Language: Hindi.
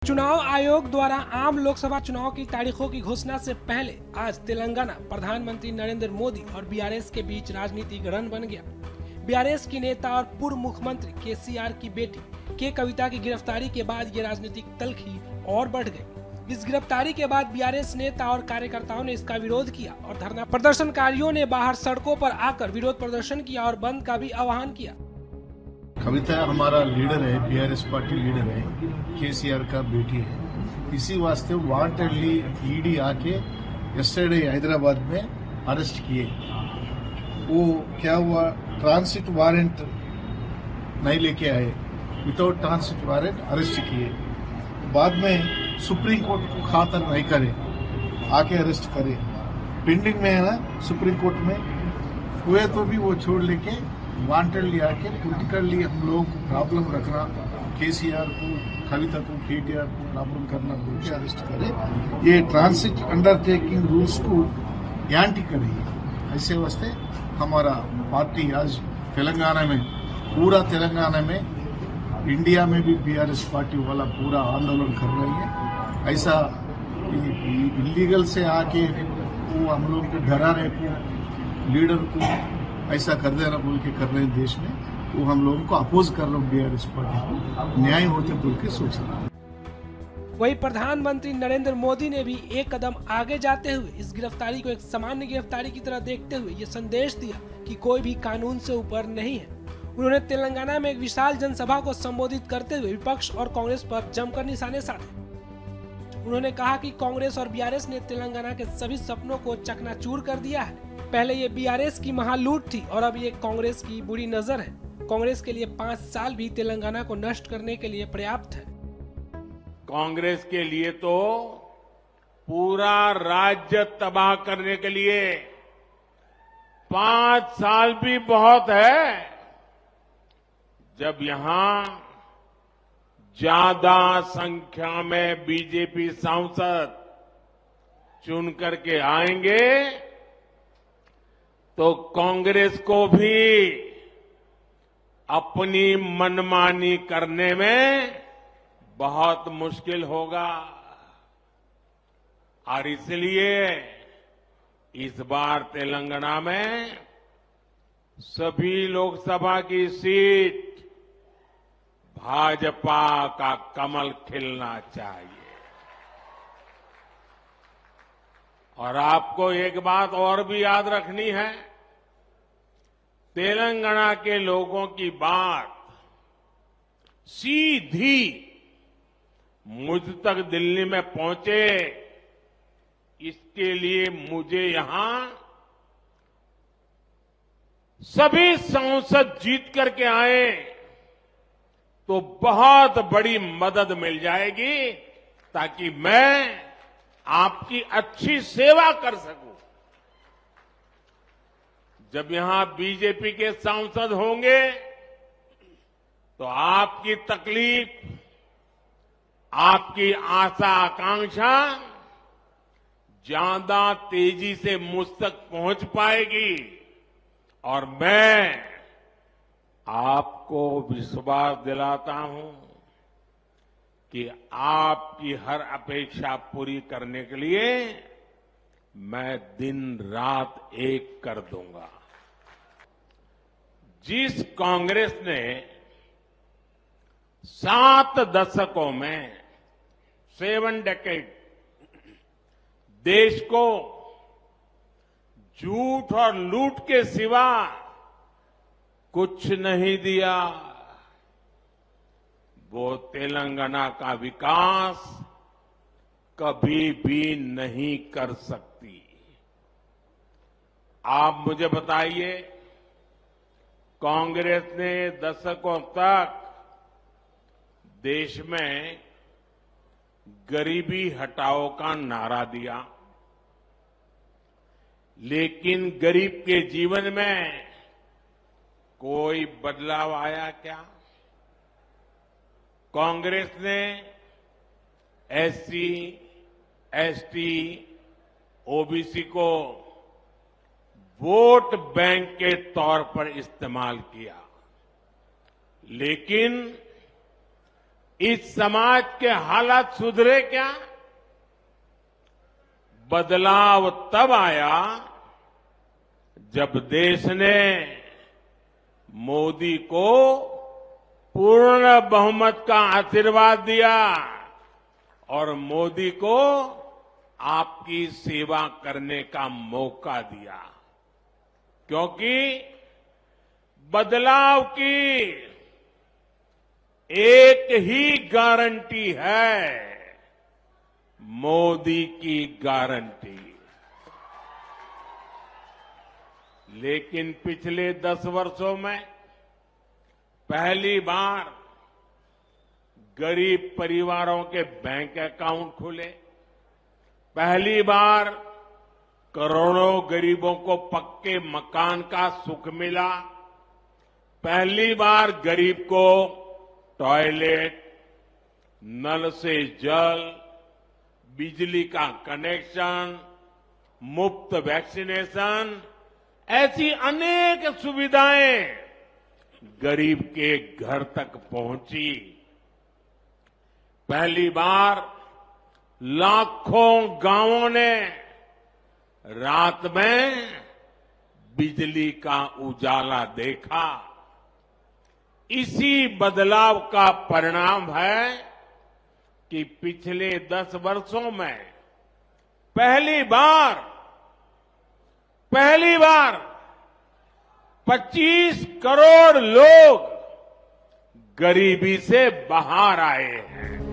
चुनाव आयोग द्वारा आम लोकसभा चुनाव की तारीखों की घोषणा से पहले आज तेलंगाना प्रधानमंत्री नरेंद्र मोदी और बीआरएस के बीच राजनीतिक रण बन गया। बीआरएस की नेता और पूर्व मुख्यमंत्री केसीआर की बेटी के कविता की गिरफ्तारी के बाद ये राजनीतिक तल्खी और बढ़ गई। इस गिरफ्तारी के बाद बीआरएस नेता और कार्यकर्ताओं ने इसका विरोध किया और धरना प्रदर्शनकारियों ने बाहर सड़कों पर आकर विरोध प्रदर्शन किया और बंद का भी आह्वान किया। कविता हमारा लीडर है, बीआरएस पार्टी लीडर है, केसीआर का बेटी है। इसी वास्ते वांटेडली ईडी आके यस्टरडे हैदराबाद में अरेस्ट किए। वो क्या हुआ, ट्रांसिट वारंट नहीं लेके आए, विदाउट ट्रांसिट वारंट अरेस्ट किए। बाद में सुप्रीम कोर्ट को खातर नहीं करे, आके अरेस्ट करे। पेंडिंग में है ना सुप्रीम कोर्ट में, हुए तो भी वो छोड़ लेके वांटेडली आके पोलिटिकली हम लोग प्रॉब्लम रखना, केसीआर को, कविता को, केटीआर को प्रॉब्लम करना बोल के अरेस्ट करे। ये ट्रांसिट अंडरटेकिंग रूल्स को एंटी करे। ऐसे वास्ते हमारा पार्टी आज तेलंगाना में, पूरा तेलंगाना में, इंडिया में भी बीआरएस पार्टी वाला पूरा आंदोलन कर रही है। ऐसा इलीगल से आके वो हम लोग को डराने को, लीडर को ऐसा कर देना बोल के कर रहे हैं देश में, वो हम लोगों को अपोज कर रहे हैं बीआरएस पार्टी को, न्याय होते बोल के सोच रहे हैं। वही प्रधानमंत्री नरेंद्र मोदी ने भी एक कदम आगे जाते हुए इस गिरफ्तारी को एक सामान्य गिरफ्तारी की तरह देखते हुए ये संदेश दिया कि कोई भी कानून से ऊपर नहीं है। उन्होंने तेलंगाना में एक विशाल जनसभा को संबोधित करते हुए विपक्ष और कांग्रेस पर जमकर निशाने साधे। उन्होंने कहा कि कांग्रेस और बीआरएस ने तेलंगाना के सभी सपनों को चकनाचूर कर दिया है। पहले ये बीआरएस की महालूट थी और अब ये कांग्रेस की बुरी नजर है। कांग्रेस के लिए 5 साल भी तेलंगाना को नष्ट करने के लिए पर्याप्त है। कांग्रेस के लिए तो पूरा राज्य तबाह करने के लिए 5 साल भी बहुत है। जब यहां ज्यादा संख्या में बीजेपी सांसद चुन करके आएंगे तो कांग्रेस को भी अपनी मनमानी करने में बहुत मुश्किल होगा। और इसलिए इस बार तेलंगाना में सभी लोकसभा की सीट भाजपा का कमल खिलना चाहिए। और आपको एक बात और भी याद रखनी है, तेलंगाना के लोगों की बात सीधी मुझ तक दिल्ली में पहुंचे, इसके लिए मुझे यहां सभी सांसद जीत करके आए तो बहुत बड़ी मदद मिल जाएगी, ताकि मैं आपकी अच्छी सेवा कर सकूं। जब यहां बीजेपी के सांसद होंगे तो आपकी तकलीफ, आपकी आशा आकांक्षा ज्यादा तेजी से मुझ तक पहुंच पाएगी और मैं आपको विश्वास दिलाता हूं कि आपकी हर अपेक्षा पूरी करने के लिए मैं दिन रात एक कर दूंगा। जिस कांग्रेस ने 7 दशकों में 7 डेकेड देश को झूठ और लूट के सिवा कुछ नहीं दिया, वो तेलंगाना का विकास कभी भी नहीं कर सकती। आप मुझे बताइए, कांग्रेस ने दशकों तक देश में गरीबी हटाओ का नारा दिया, लेकिन गरीब के जीवन में कोई बदलाव आया क्या? कांग्रेस ने एससी, एसटी, ओबीसी को वोट बैंक के तौर पर इस्तेमाल किया, लेकिन इस समाज के हालात सुधरे क्या? बदलाव तब आया जब देश ने मोदी को पूर्ण बहुमत का आशीर्वाद दिया और मोदी को आपकी सेवा करने का मौका दिया। क्योंकि बदलाव की एक ही गारंटी है, मोदी की गारंटी। लेकिन पिछले 10 वर्षों में पहली बार गरीब परिवारों के बैंक अकाउंट खुले, पहली बार करोड़ों गरीबों को पक्के मकान का सुख मिला, पहली बार गरीब को टॉयलेट, नल से जल, बिजली का कनेक्शन, मुफ्त वैक्सीनेशन, ऐसी अनेक सुविधाएं गरीब के घर तक पहुंची। पहली बार लाखों गांवों ने रात में बिजली का उजाला देखा। इसी बदलाव का परिणाम है कि पिछले 10 वर्षों में पहली बार 25 करोड़ लोग गरीबी से बाहर आए हैं।